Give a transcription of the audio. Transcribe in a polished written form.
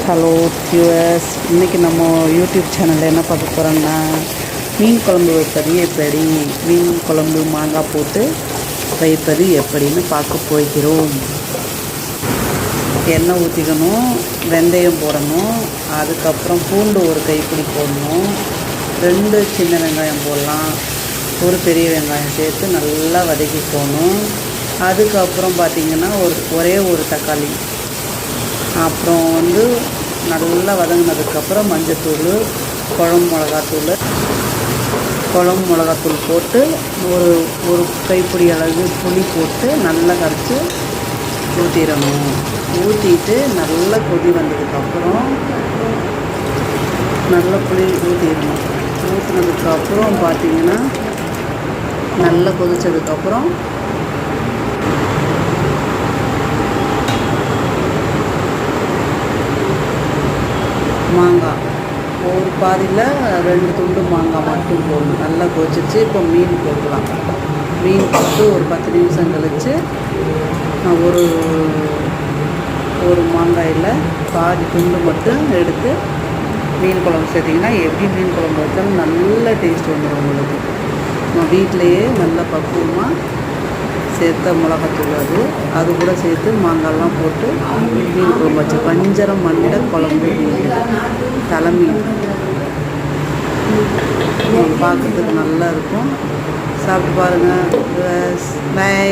Hello viewers, இன்றைக்கி நம்ம YouTube சேனலில் என்ன பார்க்க போகிறோம்னா மீன் குழம்பு வைப்பது எப்படி, மீன் குழம்பு மாங்காய் போட்டு வைப்பது எப்படின்னு பார்க்க போகிறோம். எண்ணெய் ஊற்றிக்கணும், வெந்தயம் போடணும், அதுக்கப்புறம் பூண்டு ஒரு கைப்பிடி போடணும், 2 சின்ன வெங்காயம் போடலாம், ஒரு பெரிய வெங்காயம் சேர்த்து நல்லா வதக்கிக்கணும். அதுக்கப்புறம் பார்த்திங்கன்னா ஒரே ஒரு தக்காளி, அப்புறம் நல்லா வதங்கினதுக்கப்புறம் மஞ்சத்தூள், குழம்பு மிளகாத்தூள் போட்டு ஒரு கைப்பிடி அளவு புளி போட்டு நல்லா கரைச்சி ஊற்றிடணும். ஊற்றிட்டு நல்லா கொதி வந்ததுக்கப்புறம் நல்லா புளி ஊற்றிடணும். ஊற்றினதுக்கப்புறம் பார்த்திங்கன்னா நல்லா கொதித்ததுக்கப்புறம் மாங்காய் ஒரு பாதியில் 2 துண்டு மாங்காய் மட்டும் போடணும். நல்லா கொதிச்சிச்சு. இப்போ மீன் போடலாம். மீன் போட்டு ஒரு 10 நிமிஷம் கழித்து ஒரு மாங்காயில் பாதி துண்டு மட்டும் எடுத்து மீன் குழம்பு சேர்த்திங்கன்னா எப்படி மீன் குழம்பு வச்சாலும் நல்ல டேஸ்ட் வந்துடும் உங்களுக்கு. நம்ம வீட்டிலையே நல்ல பக்குவமாக சேர்த்த மிளகாத்தூள் அது கூட சேர்த்து மாங்காய்லாம் போட்டு மீன் குழம்பு வச்சு வஞ்சரம் மண்டை குழம்பு தலைமீன் பார்க்குறதுக்கு நல்லா இருக்கும். சாப்பிட்டு பாருங்கள். பை.